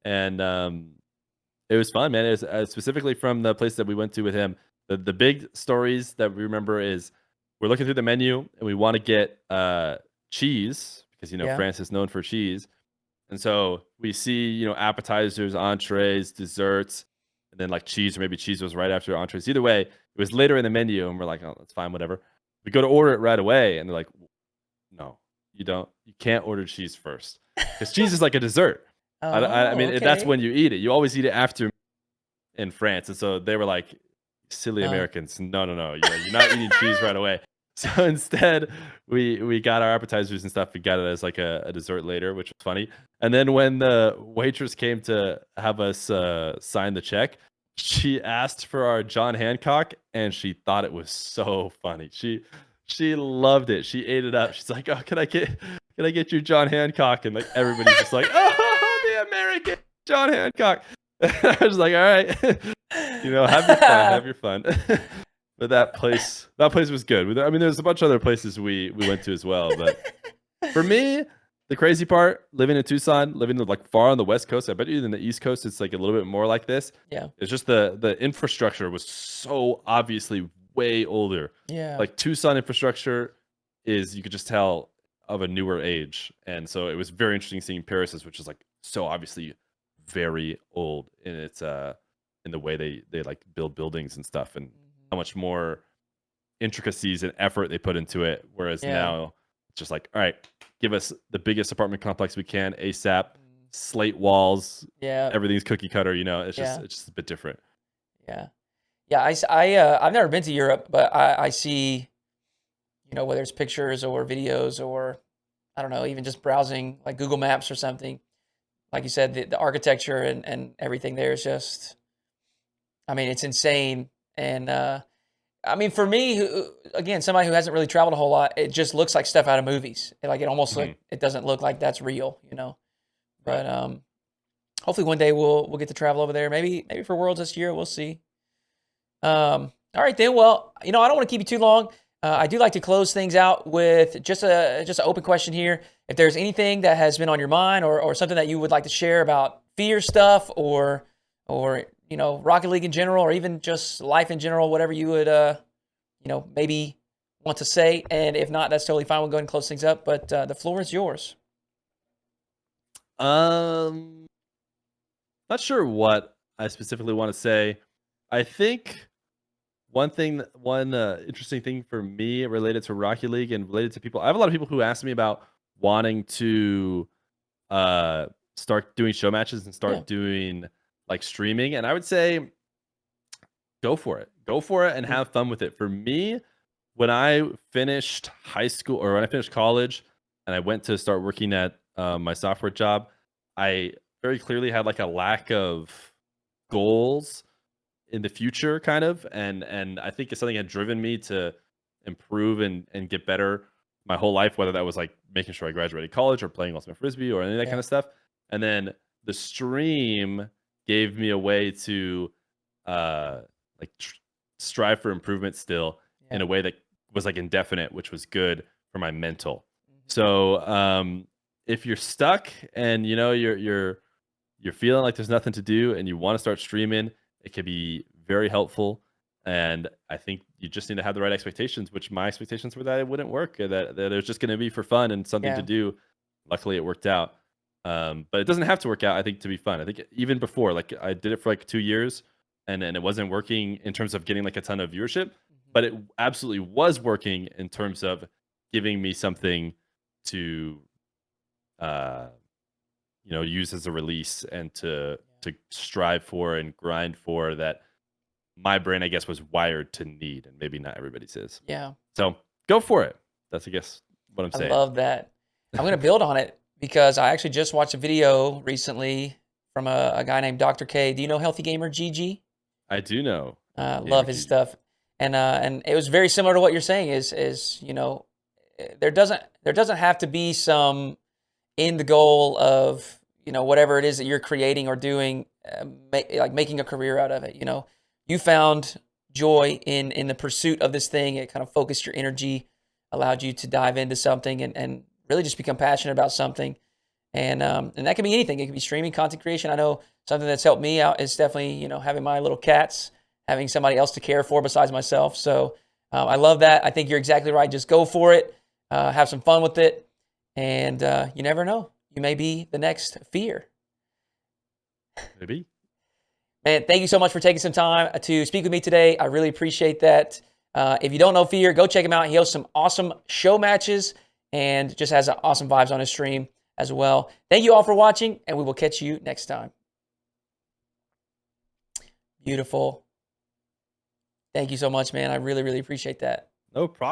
And it was fun, man. It was, specifically from the place that we went to with him. The big stories that we remember is we're looking through the menu and we want to get cheese because Yeah. France is known for cheese, and so we see appetizers, entrees, desserts, and then like cheese, or maybe cheese was right after entrees. Either way, it was later in the menu, and we're like, oh, that's fine, whatever. We go to order it right away, and they're like, no, you don't. You can't order cheese first because cheese is like a dessert. I Oh, mean, that's okay. when you eat it. You always eat it after in France, and so they were like, "Silly Uh, Americans, no, no, no, you're not eating cheese right away." So instead, we got our appetizers and stuff. We got it as like a dessert later, which was funny. And then when the waitress came to have us sign the check, she asked for our John Hancock, and she thought it was so funny. She loved it. She ate it up. She's like, "Oh, can I get you John Hancock?" And like everybody's just like, "Oh, the American John Hancock." I was like, "All right, have your fun, have your fun." But that place was good. I mean, there's a bunch of other places we went to as well. But for me, the crazy part, living in Tucson, living like far on the West Coast, I bet you in the East Coast, it's like a little bit more like this. yeah. It's just the infrastructure was so obviously way older. Yeah. Like Tucson infrastructure is, you could just tell, of a newer age, and so it was very interesting seeing Paris's, which is like so obviously very old in its in the way they like build buildings and stuff, and Mhm. how much more intricacies and effort they put into it. Whereas Yeah. now it's just like, all right, give us the biggest apartment complex we can ASAP, Mm. slate walls, Yeah. everything's cookie cutter. It's just Yeah. it's just a bit different. Yeah. Yeah. I've never been to Europe, but I see, whether it's pictures or videos or I don't know, even just browsing like Google Maps or something. Like you said, the architecture and everything there is just, I mean, it's insane. And I mean, for me, again, somebody who hasn't really traveled a whole lot, it just looks like stuff out of movies. Like it almost Mhm. like it doesn't look like that's real. Right. But hopefully one day we'll get to travel over there. Maybe for Worlds this year, we'll see. All right then. Well, I don't want to keep you too long. I do like to close things out with just an open question here. If there's anything that has been on your mind or something that you would like to share about Fear stuff or Rocket League in general or even just life in general, whatever you would maybe want to say. And if not, that's totally fine. We'll go ahead and close things up. But the floor is yours. Um, Not sure what I specifically want to say. I think one interesting thing for me related to Rocket League and related to people, I have a lot of people who ask me about wanting to uh start doing show matches and Yeah. start doing like streaming, and I would say go for it and Mhm. have fun with it. For me, when I finished high school or when I finished college and I went to start working at my software job, I very clearly had like a lack of goals in the future, kind of, and I think it's something that had driven me to improve and get better my whole life, whether that was like making sure I graduated college or playing ultimate frisbee or any of that Yeah. kind of stuff. And then the stream gave me a way to like strive for improvement still in Yeah. a way that was like indefinite, which was good for my mental. Mhm. So if you're stuck and you know you're feeling like there's nothing to do and you want to start streaming, it can be very helpful. And I think you just need to have the right expectations, which my expectations were that it wouldn't work, that it was just going to be for fun and something to Yeah. do. Luckily, it worked out. But it doesn't have to work out, I think, to be fun. I think even before, like I did it for like 2 years and it wasn't working in terms of getting like a ton of viewership, Mhm. but it absolutely was working in terms of giving me something to uh use as a release and to strive for and grind for that my brain, I guess, was wired to need, and maybe not everybody's is. Yeah. So go for it. That's, I guess, what I'm I saying. love that. I'm going to build on it because I actually just watched a video recently from a guy named Dr. K. Do you know Healthy Gamer GG? I do know Love Gamer his GG. stuff, and it was very similar to what you're saying. Is there doesn't have to be some end goal of whatever it is that you're creating or doing, like making a career out of it. You found joy in the pursuit of this thing. It kind of focused your energy, allowed you to dive into something and really just become passionate about something. And that can be anything. It can be streaming, content creation. I know something that's helped me out is definitely having my little cats, having somebody else to care for besides myself. So I love that. I think you're exactly right. Just go for it. Have some fun with it, and you never know. You may be the next Feer. Maybe. Man, thank you so much for taking some time to speak with me today. I really appreciate that. If you don't know Feer, go check him out. He hosts some awesome show matches and just has awesome vibes on his stream as well. Thank you all for watching, and we will catch you next time. Beautiful. Thank you so much, man. I really, really appreciate that. No problem.